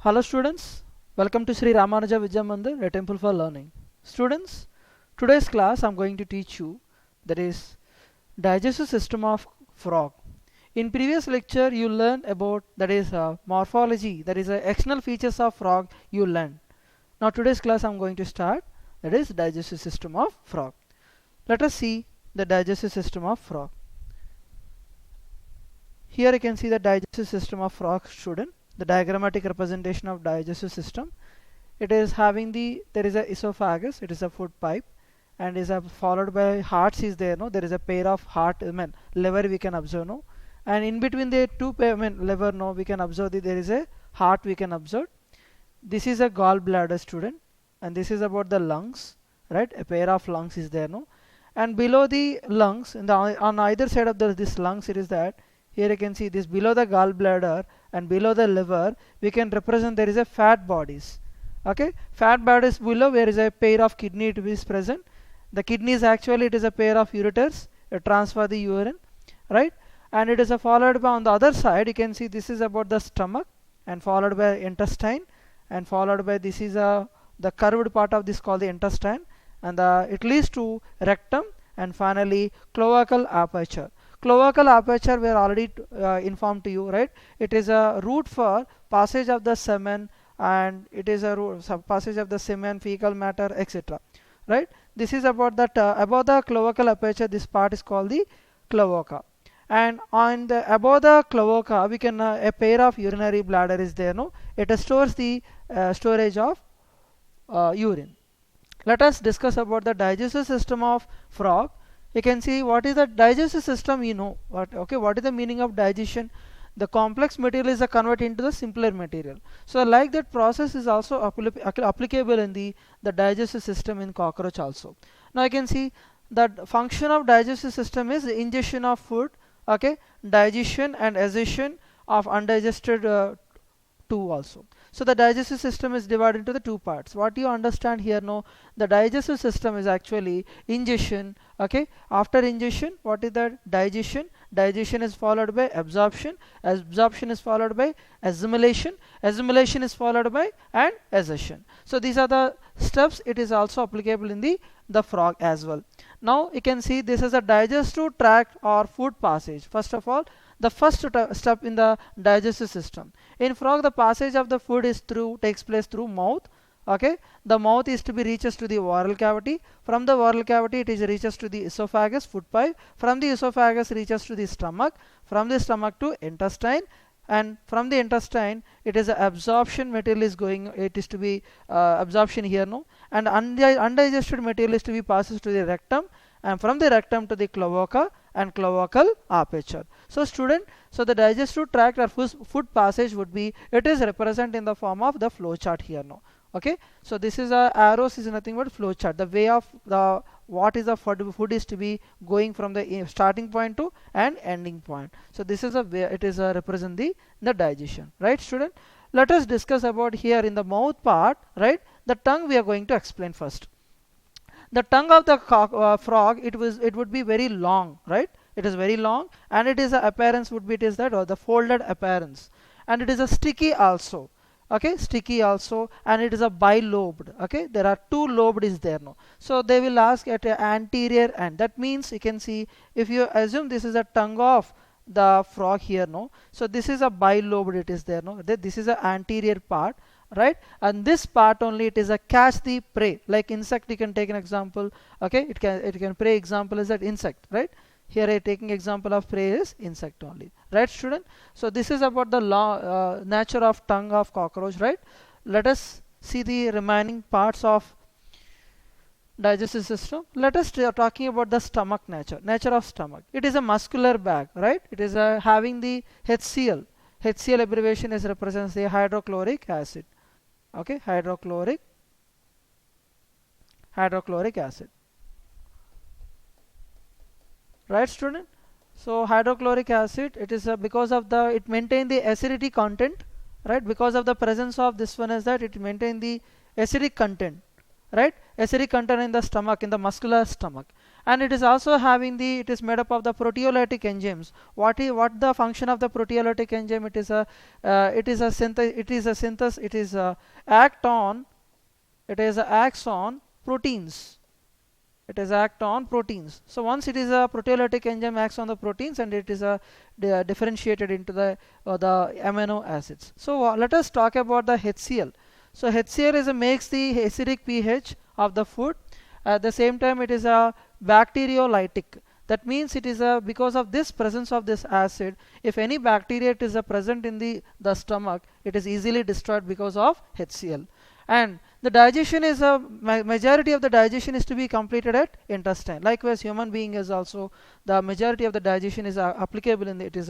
Hello students, welcome to Sri Ramanuja Vidya Mandir, a temple for learning. Students, today's class I'm going to teach you that is digestive system of frog. In previous lecture you learned about that is morphology, that is external features of frog you learned. Now today's class I'm going to start that is digestive system of frog. Let us see the digestive system of frog. Here you can see the digestive system of frog, student. The diagrammatic representation of digestive system. It is having there is a esophagus, it is a food pipe, and is followed by hearts is there, no, there is a pair of heart, liver we can observe, no, and in between the two pair, liver, no, we can observe there is a heart we can observe. This is a gallbladder, student, and this is about the lungs, right? A pair of lungs is there, no, and below the lungs, on either side of this lungs, it is that here you can see this below the gallbladder and below the liver we can represent there is a fat bodies. Okay, fat bodies below where is a pair of kidney to be present. The kidneys actually it is a pair of ureters, transfer the urine, right? And it is followed by on the other side you can see this is about the stomach and followed by intestine and followed by this is the curved part of this called the intestine, and it leads to rectum and finally cloacal aperture. Cloacal aperture we are already informed to you, right? It is a route for passage of the semen, and it is a passage of the semen, fecal matter, etc. Right? This is about that above the cloacal aperture. This part is called the cloaca, and on the above the cloaca we can a pair of urinary bladder is there. No, it stores the storage of urine. Let us discuss about the digestive system of frog. You can see what is the digestive system, you know what is the meaning of digestion. The complex material is converted into the simpler material, so like that process is also applicable in the digestive system in cockroach also. Now you can see that function of digestive system is the ingestion of food, okay, digestion and ascension of undigested two also. So the digestive system is divided into the two parts. What you understand here, no, the digestive system is actually ingestion, okay. After ingestion what is that? Digestion. Digestion is followed by absorption. Absorption is followed by assimilation. Assimilation is followed by and ascension. So these are the steps. It is also applicable in the frog as well. Now you can see this is a digestive tract or food passage. First of all, the first step in the digestive system. In frog the passage of the food is takes place through mouth. Okay, the mouth is to be reaches to the oral cavity. From the oral cavity it is reaches to the esophagus, food pipe. From the esophagus reaches to the stomach. From the stomach to intestine, and from the intestine it is absorption material is going, it is to be absorption here, no, and undigested material is to be passes to the rectum, and from the rectum to the cloaca and cloacal aperture. So student, so the digestive tract or food passage would be, it is represented in the form of the flow chart here, no. Okay, so this is arrows is nothing but flow chart, the way of the what is the food is to be going from the starting point to and ending point. So this is a way it is represent the digestion, right student? Let us discuss about here in the mouth part, right? The tongue we are going to explain first. The tongue of the frog, it would be very long, right? It is very long, and it is a appearance would be, it is that, or the folded appearance, and it is a sticky also. Okay, sticky also, and it is a bilobed. Okay, there are two lobed is there, no, so they will ask at an anterior end. That means you can see, if you assume this is a tongue of the frog here, no, so this is a bilobed, it is there, no, this is a anterior part, right? And this part only it is a catch the prey, like insect you can take an example. Okay, it can prey example is that insect, right? Here I taking example of prey is insect only, right student? So this is about the nature of tongue of cockroach, right? Let us see the remaining parts of digestive system. Let us talking about the stomach nature of stomach. It is a muscular bag, right? It is having the HCl. HCl abbreviation is represents the hydrochloric acid. Okay, hydrochloric acid, right student? So hydrochloric acid, it is because of it maintain the acidity content, right? Because of the presence of this one is that it maintain the acidic content, right? Acidic content in the stomach, in the muscular stomach, and it is also having the, it is made up of the proteolytic enzymes. What the function of the proteolytic enzyme? It is a act on, it is a acts on proteins. It is act on proteins. So once it is a proteolytic enzyme acts on the proteins, and it is a differentiated into the amino acids. So let us talk about the HCl. So HCl is makes the acidic pH of the food. At the same time, it is a bacteriolytic. That means it is a, because of this presence of this acid, if any bacteria it is present in the stomach, it is easily destroyed because of HCl. And the digestion is a majority of the digestion is to be completed at intestine. Likewise, human being is also, the majority of the digestion is applicable in the, it is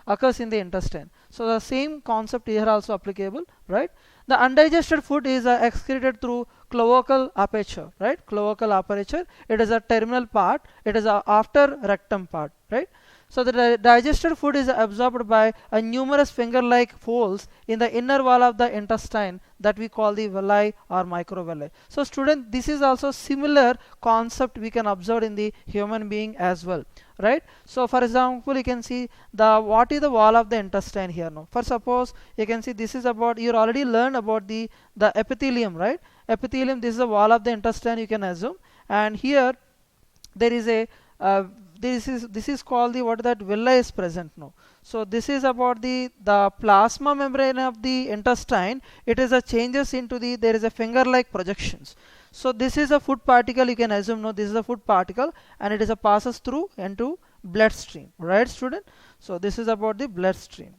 occurs in the intestine. So the same concept here also applicable, right? The undigested food is excreted through cloacal aperture, right? Cloacal aperture, it is a terminal part, it is a after rectum part, right? So the digested food is absorbed by a numerous finger-like folds in the inner wall of the intestine that we call the villi or microvilli. So student, this is also similar concept we can observe in the human being as well, right? So for example, you can see the, what is the wall of the intestine here now. For suppose you can see this is about, you already learned about the epithelium, right? Epithelium, this is the wall of the intestine, you can assume, and here there is a this is called the, what that villi is present now. So this is about the plasma membrane of the intestine. It is a changes into the, there is a finger like projections. So this is a food particle, you can assume no, this is a food particle, and it is a passes through into bloodstream, right student? So this is about the bloodstream,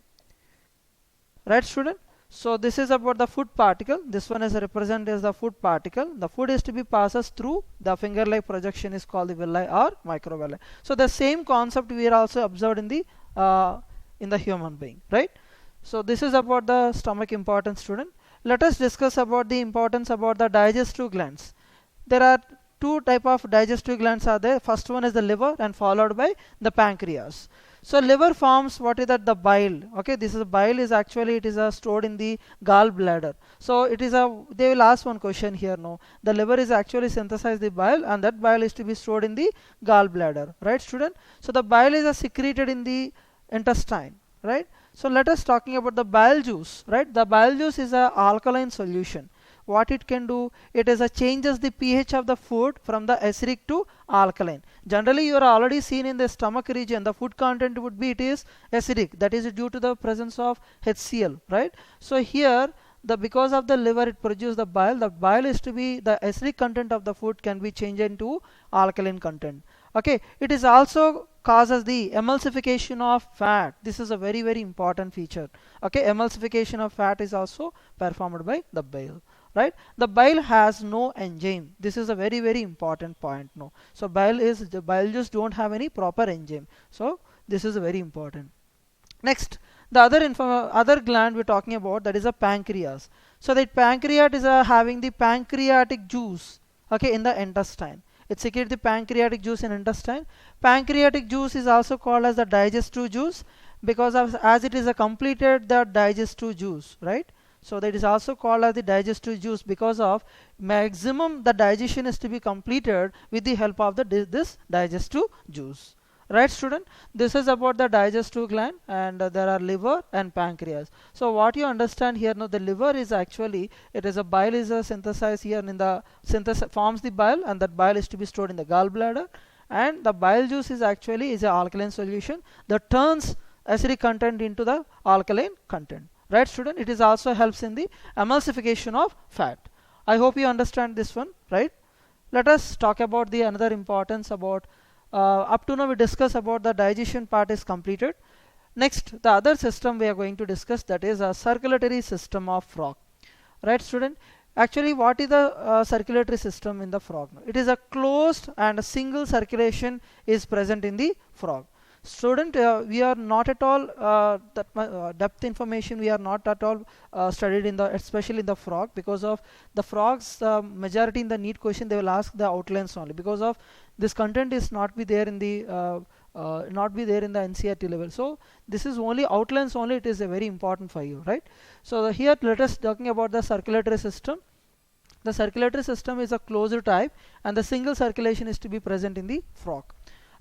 right student? So this is about the food particle. This one is represented as the food particle. The food is to be passes through the finger-like projection is called the villi or microvilli. So the same concept we are also observed in the human being, right? So this is about the stomach importance, student. Let us discuss about the importance about the digestive glands. There are two type of digestive glands are there. First one is the liver and followed by the pancreas. So liver forms, what is that, the bile. Okay, this is bile is actually, it is stored in the gallbladder. So it is a, they will ask one question here no, the liver is actually synthesize the bile, and that bile is to be stored in the gallbladder, right student? So the bile is secreted in the intestine, right? So let us talking about the bile juice, right? The bile juice is a alkaline solution. What it can do, it is a changes the pH of the food from the acidic to alkaline. Generally you are already seen in the stomach region, the food content would be, it is acidic, that is due to the presence of HCl, right? So here the, because of the liver it produces the bile is to be, the acidic content of the food can be changed into alkaline content. Okay, it is also causes the emulsification of fat. This is a very important feature. Okay, emulsification of fat is also performed by the bile, right? The bile has no enzyme. This is a very important point no. So bile is, the bile just don't have any proper enzyme. So this is very important. Next, the other gland we're talking about, that is a pancreas. So the pancreas is having the pancreatic juice, okay, in the intestine. It secretes the pancreatic juice in intestine. Pancreatic juice is also called as the digestive juice because of, as it is a completed the digestive juice, right? So that is also called as the digestive juice because of maximum the digestion is to be completed with the help of this digestive juice, right student? This is about the digestive gland, and there are liver and pancreas. So what you understand here now, the liver is actually, it is a bile is a synthesized here in the forms the bile, and that bile is to be stored in the gallbladder, and the bile juice is actually is an alkaline solution that turns acidic content into the alkaline content, right student? It is also helps in the emulsification of fat. I hope you understand this one, right? Let us talk about the another importance about up to now we discuss about the digestion part is completed. Next, the other system we are going to discuss, that is a circulatory system of frog, right student? Actually, what is the circulatory system in the frog? It is a closed and a single circulation is present in the frog. Student, we are not at all depth information we are not at all studied in the, especially in the frog, because of the frogs majority in the NEET question they will ask the outlines only, because of this content is not be there in the NCERT level. So this is only outlines only, it is a very important for you, right? So here let us talking about the circulatory system. The circulatory system is a closed type, and the single circulation is to be present in the frog.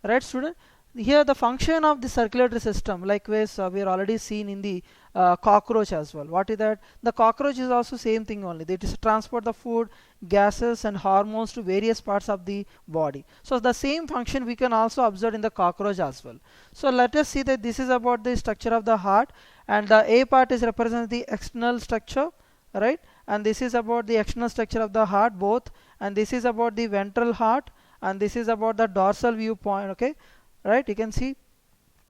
Right, student? Here the function of the circulatory system, likewise we are already seen in the cockroach as well. What is that? The cockroach is also same thing only. It is transport the food, gases and hormones to various parts of the body. So the same function we can also observe in the cockroach as well. So let us see that this is about the structure of the heart, and the A part is represents the external structure, right? And this is about the external structure of the heart both, and this is about the ventral heart, and this is about the dorsal viewpoint. Okay, right? You can see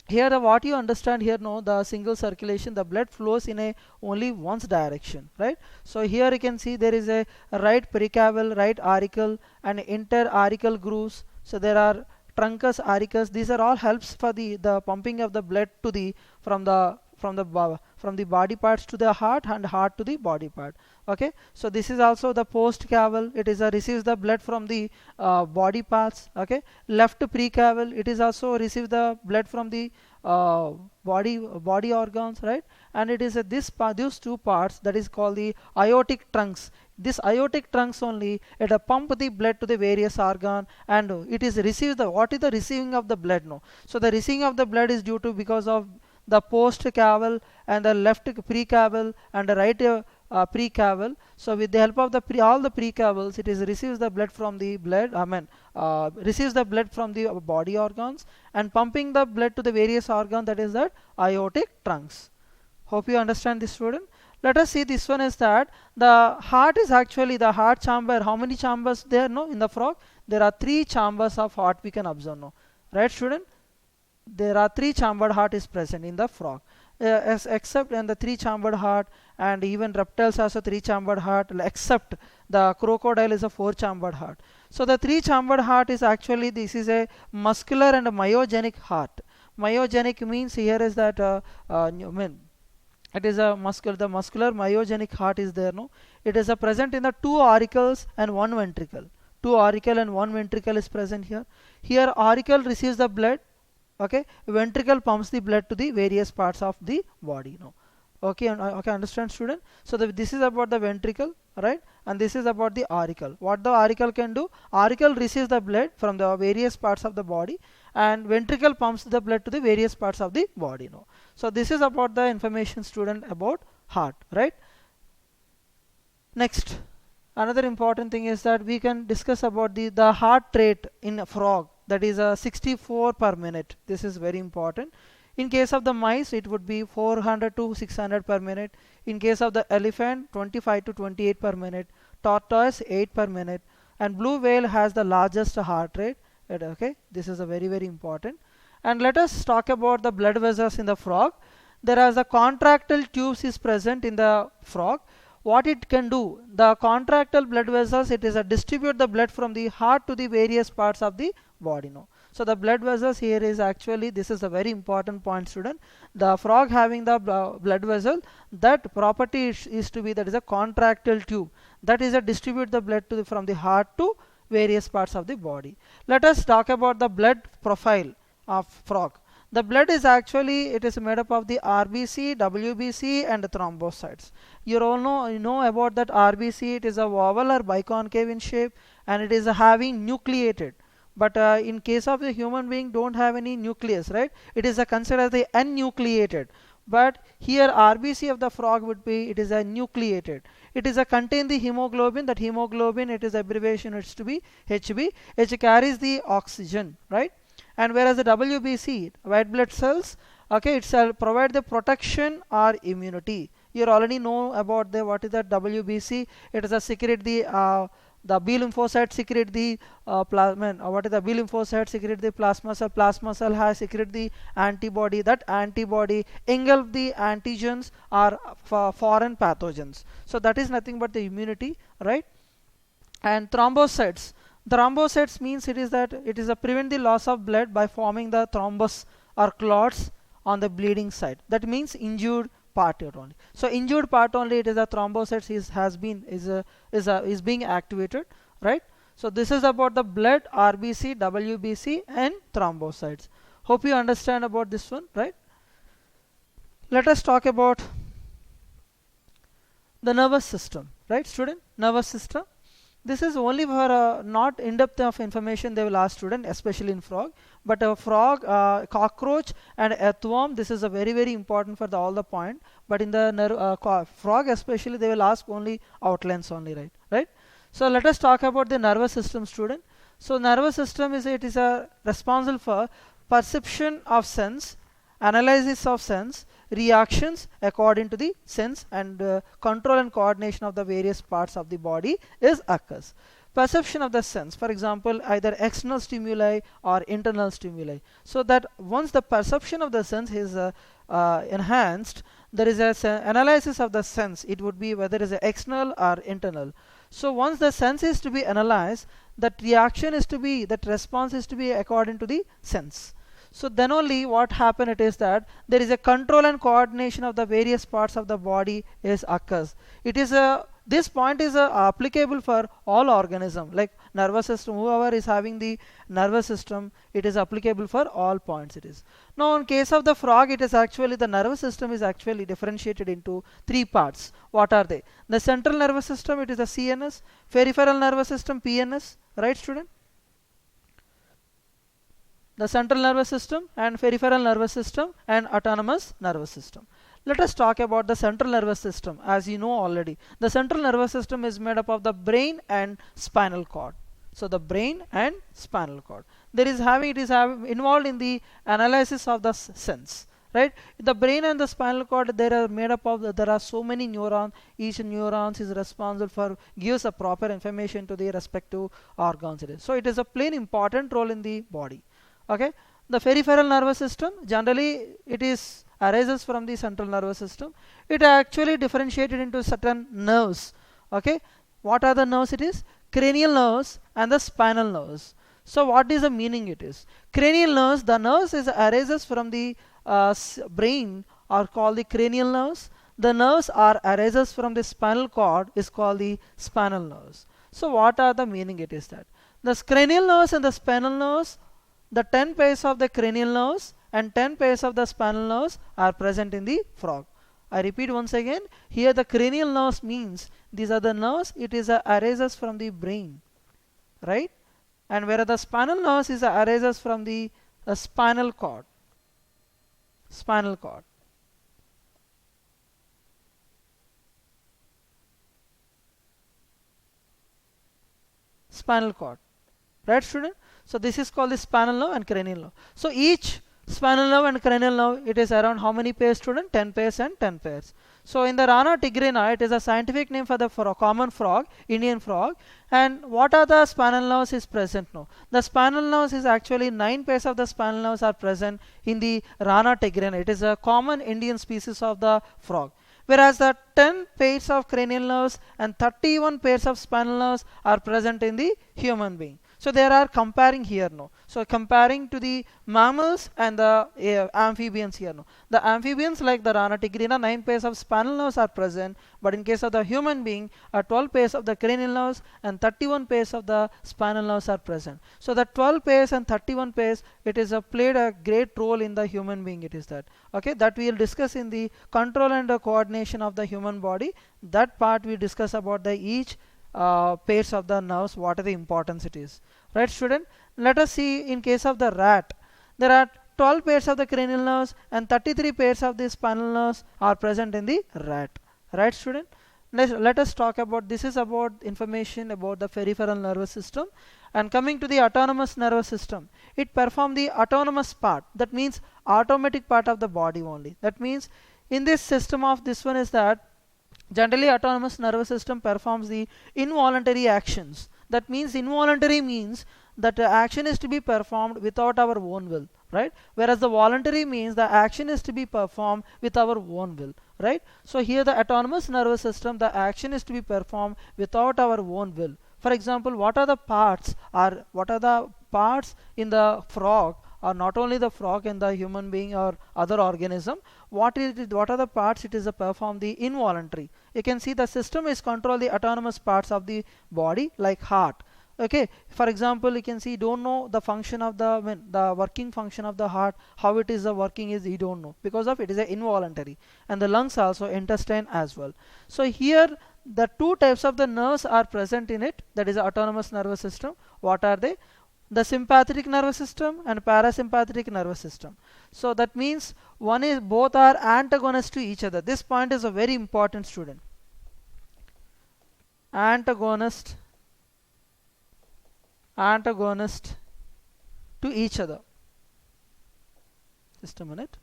here the what you understand here, no, the single circulation, the blood flows in a only one's direction, right? So here you can see there is a right pericaval, right auricle and interaurical grooves. So there are truncus, auricus. These are all helps for the pumping of the blood to the from the body parts to the heart, and heart to the body part. Okay, so this is also the post caval. It is receives the blood from the body parts. Okay, left precaval, it is also receives the blood from the body organs, right? And it is these two parts that is called the aortic trunks. This aortic trunks only it pump the blood to the various organ, and it is receives the what is the receiving of the blood, no? So the receiving of the blood is due to because of the post caval and the left precaval and the right precaval. So with the help of the all the precavals, it is receives the blood from the blood, receives the blood from the body organs and pumping the blood to the various organs, that is the aortic trunks. Hope you understand this, student. Let us see, this one is that the heart is actually the heart chamber. How many chambers there, no, in the frog? There are 3 chambers of heart we can observe, no, right, student? There are 3 chambered heart is present in the frog, except in the 3 chambered heart, and even reptiles also 3 chambered heart, except the crocodile is a 4 chambered heart. So the 3 chambered heart is actually, this is a muscular and a myogenic heart. Myogenic means here is that it is a the muscular myogenic heart is there, no? It is present in the 2 auricles and 1 ventricle. 2 auricle and 1 ventricle is present here. Here auricle receives the blood. Okay, ventricle pumps the blood to the various parts of the body, no? Okay, okay, understand, student? So this is about the ventricle, right? And this is about the auricle. What the auricle can do? Auricle receives the blood from the various parts of the body, and ventricle pumps the blood to the various parts of the body, no? So this is about the information, student, about heart, right? Next, another important thing is that we can discuss about the heart rate in a frog, that is 64 per minute. This is very important. In case of the mice, it would be 400 to 600 per minute. In case of the elephant, 25 to 28 per minute. Tortoise, 8 per minute. And blue whale has the largest heart rate. Okay, this is a very important. And let us talk about the blood vessels in the frog. There are the contractile tubes is present in the frog. What it can do, the contractile blood vessels, it is distribute the blood from the heart to the various parts of the body, no? So the blood vessels here is actually, this is a very important point, student. The frog having the blood vessel, that property is to be, that is a contractile tube, that is distribute the blood to from the heart to various parts of the body. Let us talk about the blood profile of frog. The blood is actually, it is made up of the RBC, WBC and the thrombocytes. You all know about that RBC. It is a oval or biconcave in shape, and it is having nucleated. But in case of the human being, don't have any nucleus, right? It is considered the unnucleated. But here RBC of the frog would be, it is a nucleated. It is contain the hemoglobin. That hemoglobin, it is abbreviation, it's to be HB. H carries the oxygen, right? And whereas the WBC, white blood cells, okay, it shall provide the protection or immunity. You already know about the what is that WBC. It is a secrete the B lymphocyte secrete the plasma. What is the B lymphocyte secrete the plasma cell? Plasma cell has secrete the antibody. That antibody engulf the antigens or foreign pathogens. So that is nothing but the immunity, right? And thrombocytes. Thrombocytes means it is that it is prevent the loss of blood by forming the thrombus or clots on the bleeding side. That means injured part only. So injured part only, it is a thrombocytes is being activated, right? So this is about the blood, RBC, WBC and thrombocytes. Hope you understand about this one, right? Let us talk about the nervous system, right, student? Nervous system. This is only for not in-depth of information they will ask student, especially in frog. But a frog, cockroach, and earthworm, this is a very important for all the point. But in the frog especially, they will ask only outlines only, right? So let us talk about the nervous system, student. So nervous system is responsible for perception of sense, analysis of sense, reactions according to the sense, and control and coordination of the various parts of the body is occurs. Perception of the sense, for example, either external stimuli or internal stimuli. So that once the perception of the sense is enhanced, there is a analysis of the sense. It would be whether it is external or internal. So once the sense is to be analyzed, that response is to be according to the sense. So then only what happen it is that there is a control and coordination of the various parts of the body is occurs. It is this point is applicable for all organism, like nervous system. Whoever is having the nervous system, it is applicable for all points. It is. Now in case of the frog, it is actually the nervous system is actually differentiated into three parts. What are they? The central nervous system, it is the CNS. Peripheral nervous system, PNS. Right, student? The central nervous system and peripheral nervous system and autonomous nervous system. Let us talk about the central nervous system. As you know already, the central nervous system is made up of the brain and spinal cord. So the brain and spinal cord, it is involved in the analysis of the sense, right? The brain and the spinal cord, they are made up of there are so many neurons. Each neurons is responsible for gives a proper information to the respective organs. So it is a plain important role in the body. Okay, the peripheral nervous system, generally it is arises from the central nervous system. It actually differentiated into certain nerves. Okay, what are the nerves? It is cranial nerves and the spinal nerves. So what is the meaning? It is cranial nerves. The nerves arises from the brain are called the cranial nerves. The nerves are arises from the spinal cord is called the spinal nerves. So what are the meaning? It is that the cranial nerves and the spinal nerves, the 10 pairs of the cranial nerves and 10 pairs of the spinal nerves are present in the frog. I repeat once again, here the cranial nerves means these are the nerves, it is arises from the brain, right? And whereas the spinal nerves is arises from the spinal cord. Spinal cord. Spinal cord. Right, student? So this is called the spinal nerve and cranial nerve. So each spinal nerve and cranial nerve, it is around how many pairs, student? 10 pairs and 10 pairs. So in the Rana tigrina, it is a scientific name for the common frog, Indian frog. And what are the spinal nerves is present now? The spinal nerves is actually 9 pairs of the spinal nerves are present in the Rana tigrina. It is a common Indian species of the frog. Whereas the 10 pairs of cranial nerves and 31 pairs of spinal nerves are present in the human being. So there are comparing here now. So comparing to the mammals and the amphibians here now. The amphibians like the Rana tigrina, 9 pairs of spinal nerves are present, but in case of the human being, 12 pairs of the cranial nerves and 31 pairs of the spinal nerves are present. So the 12 pairs and 31 pairs, it is played a great role in the human being. It is that. Okay, that we will discuss in the control and the coordination of the human body. That part we discuss about the each pairs of the nerves, what are the importance it is. Right, student? Let us see in case of the rat. There are 12 pairs of the cranial nerves and 33 pairs of the spinal nerves are present in the rat. Right, student? Let us talk about, this is about information about the peripheral nervous system. And coming to the autonomous nervous system, it performs the autonomous part. That means automatic part of the body only. That means in this system of this one is that generally autonomous nervous system performs the involuntary actions. That means involuntary means that the action is to be performed without our own will, right? Whereas the voluntary means the action is to be performed with our own will, right? So here the autonomous nervous system, the action is to be performed without our own will. For example, what are the parts in the frog, or not only the frog and the human being or other organism, what are the parts it is perform the involuntary. You can see the system is control the autonomous parts of the body like heart. Okay, for example, you can see don't know the function of the working function of the heart, how it is working is you don't know, because of it is involuntary. And the lungs also, intestine as well. So here the two types of the nerves are present in it, that is the autonomous nervous system. What are they? The sympathetic nervous system and parasympathetic nervous system. So that means one is, both are antagonist to each other. This point is a very important, student. Antagonist to each other. Just a minute.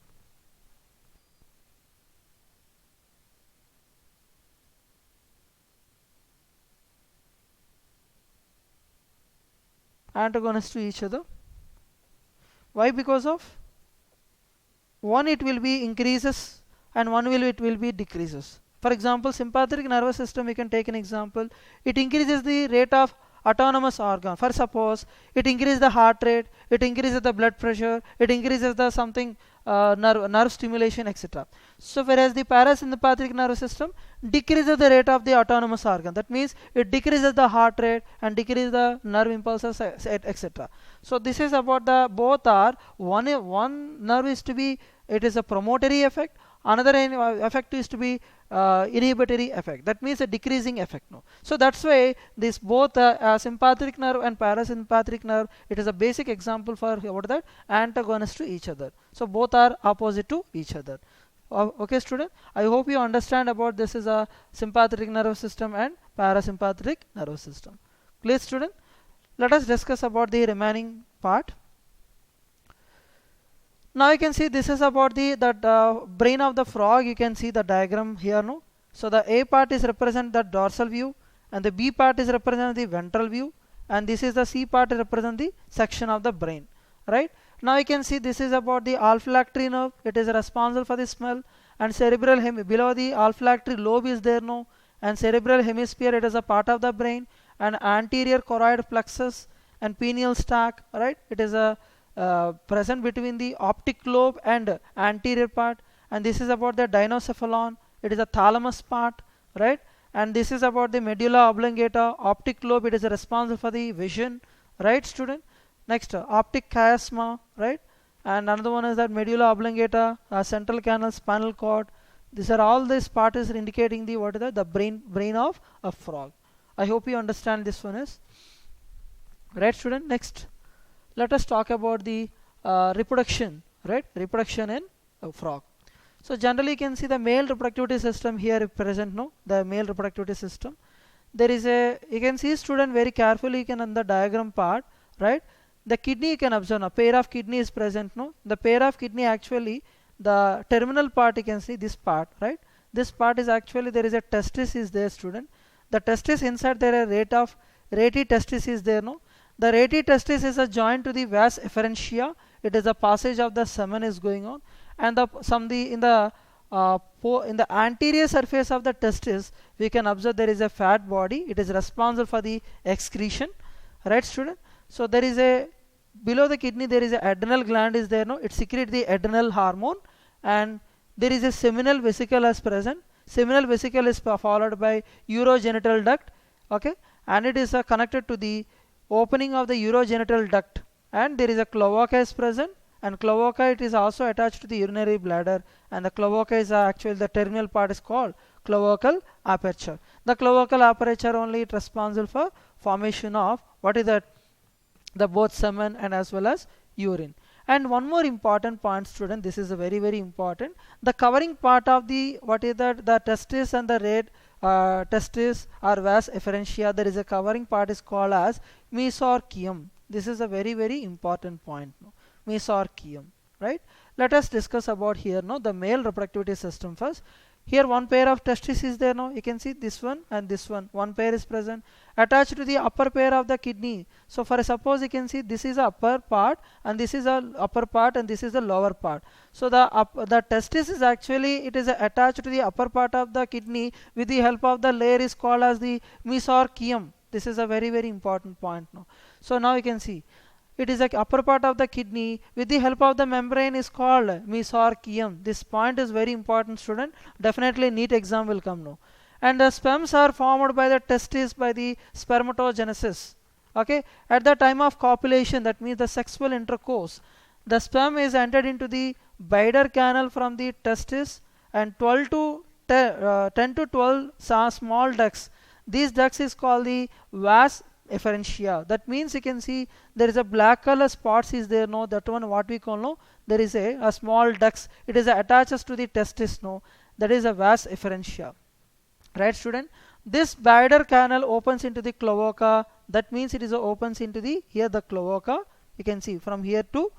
Antagonist to each other. Why? Because of one it will be increases and one it will be decreases. For example, sympathetic nervous system, we can take an example. It increases the rate of autonomous organ. For suppose it increases the heart rate, it increases the blood pressure, it increases the something nerve stimulation, etc. So whereas the parasympathetic nervous system decreases the rate of the autonomous organ. That means it decreases the heart rate and decreases the nerve impulses, etc. So this is about the, both are, one nerve is to be, it is a promotory effect, another effect is to be inhibitory effect. That means a decreasing effect. No. So that's why this both sympathetic nerve and parasympathetic nerve, it is a basic example for what that antagonist to each other. So both are opposite to each other. Okay, student, I hope you understand about this is a sympathetic nervous system and parasympathetic nervous system. Clear, student? Let us discuss about the remaining part. Now you can see this is about the brain of the frog. You can see the diagram here. No, so the A part is represent the dorsal view, and the B part is represent the ventral view, and this is the C part represent the section of the brain. Right, now you can see this is about the olfactory nerve. It is responsible for the smell, and cerebral below the olfactory lobe is there. No, and cerebral hemisphere, it is a part of the brain, and anterior choroid plexus and pineal stack. Right, it is a present between the optic lobe and anterior part, and this is about the dinocephalon, it is a thalamus part. Right, and this is about the medulla oblongata, optic lobe, it is responsible for the vision. Right, student? Next, optic chiasma. Right, and another one is that medulla oblongata, central canal, spinal cord. These are all, this part is indicating the what is the brain of a frog. I hope you understand this one is. Right, student? Next, let us talk about the reproduction. Right, reproduction in a frog. So generally you can see the male reproductive system here present. No, the male reproductive system, there is a, you can see, student, very carefully, you can on the diagram part. Right, the kidney you can observe, a pair of kidney is present. No, the pair of kidney, actually the terminal part, you can see this part. Right, this part is actually, there is a testis is there, student. The testis inside, there are rete testis is there. No, the rete testis is a joint to the vas efferentia. It is a passage of the semen is going on, and in the anterior surface of the testis, we can observe there is a fat body. It is responsible for the excretion. Right, student? So there is a, below the kidney, there is a adrenal gland is there. No, it secretes the adrenal hormone, and there is a seminal vesicle as present. Seminal vesicle is followed by urogenital duct. Okay, and it is connected to the opening of the urogenital duct, and there is a cloaca is present, and cloaca, it is also attached to the urinary bladder, and the cloaca is actually, the terminal part is called cloacal aperture. The cloacal aperture only is responsible for formation of what is that, the both semen and as well as urine. And one more important point, student, this is a very very important, the covering part of the, what is that, the testis and the red testis or vas efferentia, there is a covering part is called as mesorchium. This is a very very important point. No? Mesorchium. Right, let us discuss about here. No, the male reproductive system first. Here one pair of testis is there. No, you can see this one and this one pair is present attached to the upper pair of the kidney. So for suppose, you can see this is a upper part and this is a upper part and this is the lower part. So the testis is actually, it is attached to the upper part of the kidney with the help of the layer is called as the mesorchium. This is a very very important point. No, so now you can see it is the upper part of the kidney with the help of the membrane is called mesorchium. This point is very important, student. Definitely NEET exam will come now. And the sperms are formed by the testis by the spermatogenesis. Okay, at the time of copulation, that means the sexual intercourse, the sperm is entered into the Beyder canal from the testis, and 12 to 10 to 12 small ducts. These ducts is called the vas efferentia. That means you can see there is a black color spots is there, no, that one what we call, no, there is a small ducts, it is attaches to the testis, no, that is a vas efferentia, right student. This bladder canal opens into the cloaca, that means it is opens into the here the cloaca, you can see from here to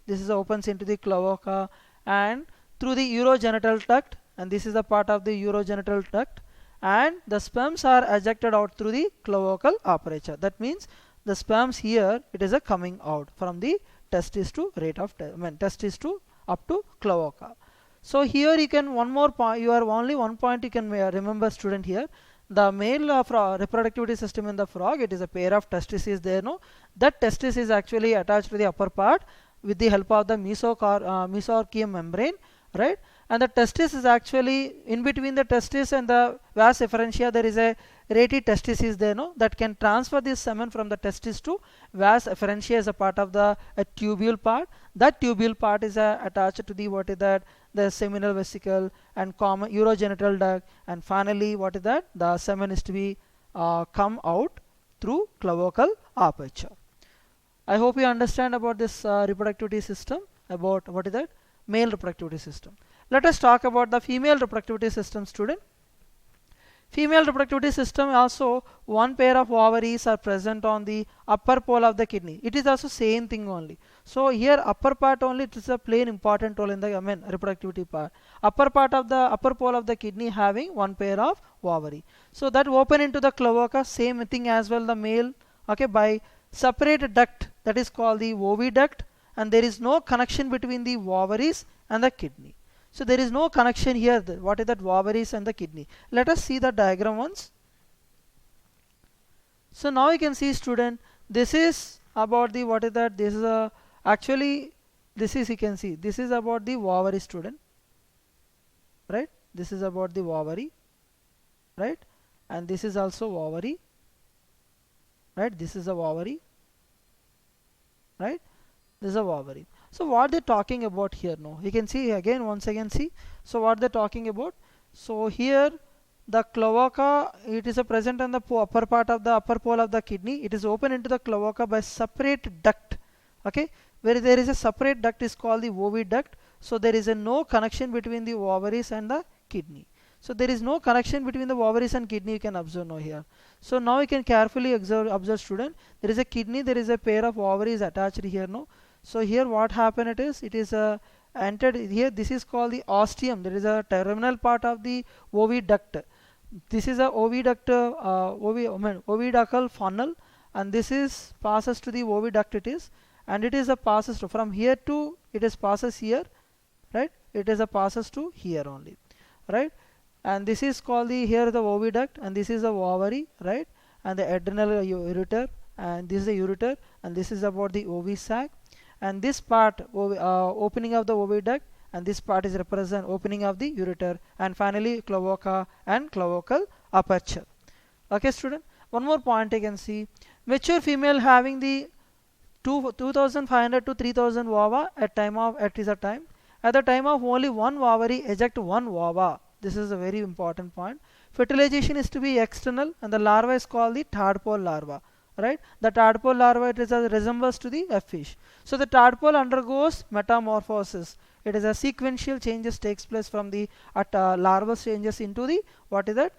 this is opens into the cloaca and through the urogenital duct, and this is the part of the urogenital duct, and the sperms are ejected out through the cloacal aperture. That means the sperms here it is a coming out from the testis to rate of testis to up to cloaca. So here you can one more point, you are only one point you can remember student here. The male reproductive system in the frog, it is a pair of testes is there, no, that testis is actually attached to the upper part with the help of the mesoarcheum membrane, right, and the testis is actually in between the testis and the vas efferentia there is a rete testis is there, no, that can transfer this semen from the testis to vas efferentia as a part of the tubule part. That tubule part is attached to the what is that, the seminal vesicle and common urogenital duct, and finally what is that, the semen is to be come out through cloacal aperture. I hope you understand about this reproductivity system, about what is that, male reproductivity system. Let us talk about the female reproductivity system student. Female reproductivity system also one pair of ovaries are present on the upper pole of the kidney. It is also same thing only. So here upper part only it is a plain important role in the reproductivity part. Upper part of the upper pole of the kidney having one pair of ovary. So that open into the cloaca, same thing as well the male, okay, by separate duct that is called the oviduct, and there is no connection between the ovaries and the kidney. So there is no connection here. What is that, ovaries and the kidney? Let us see the diagram once. So now you can see student, this is about the what is that, this is a actually this is, you can see this is about the ovary student, right, this is about the ovary, right, and this is also ovary, right, this is a ovary, right, this is a ovary. So what they're talking about here, no, you can see again once again see. So what they're talking about, so here the cloaca, it is a present on the upper part of the upper pole of the kidney. It is open into the cloaca by separate duct, okay, where there is a separate duct is called the oviduct. So there is a no connection between the ovaries and the kidney. So there is no connection between the ovaries and kidney, you can observe now here. So now you can carefully observe student, there is a kidney, there is a pair of ovaries attached here, no. So here what happened, it is entered here, this is called the ostium, there is a terminal part of the oviduct. This is a oviducal funnel, and this is passes to the oviduct it is, and it is a passes to from here to it is passes here, right, it is a passes to here only, right, and this is called the here the oviduct, and this is the ovary, right, and the adrenal ureter, and this is the ureter, and this is about the ovi sac, and this part opening of the oviduct, and this part is represent opening of the ureter, and finally cloaca and cloacal aperture. Okay student, one more point you can see, mature female having the 2500 to 3000 ova at time of at the time of only one ovary eject one ova. This is a very important point. Fertilization is to be external, and the larva is called the tadpole larva, right, the tadpole larva, it is a resembles to the fish. So the tadpole undergoes metamorphosis, it is a sequential changes takes place from the larval changes into the what is that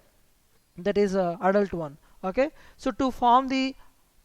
is adult one, okay. So to form the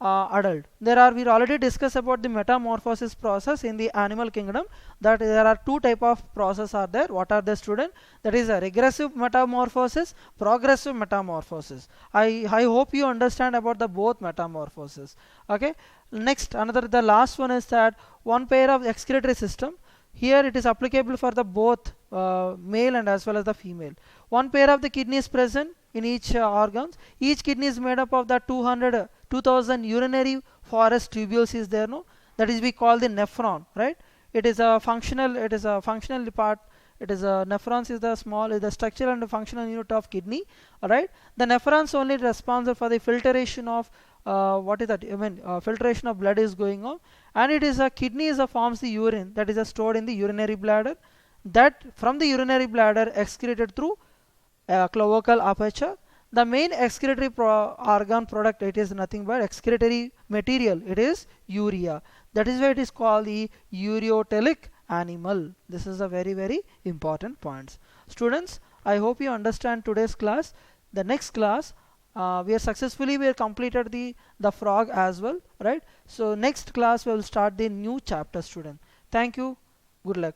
adult, we already discussed about the metamorphosis process in the animal kingdom, that there are two type of process are there. What are the student? That is a regressive metamorphosis, progressive metamorphosis. I hope you understand about the both metamorphosis, okay. Next, the last one is that one pair of excretory system. Here it is applicable for the both male and as well as the female. One pair of the kidney is present in each organs. Each kidney is made up of the 2000 urinary forest tubules is there, no, that is we call the nephron, right. It is a functional part. It is a nephrons is the structural and functional unit of kidney, alright. The nephrons only responsible for the filtration of filtration of blood is going on, and it is a kidney is a forms the urine that is stored in the urinary bladder, that from the urinary bladder excreted through cloacal aperture. The main excretory organ product, it is nothing but excretory material, it is urea. That is why it is called the ureotelic animal. This is a very important point. Students, I hope you understand today's class. The next class, we have completed the frog as well, right? So next class we will start the new chapter, student. Thank you. Good luck.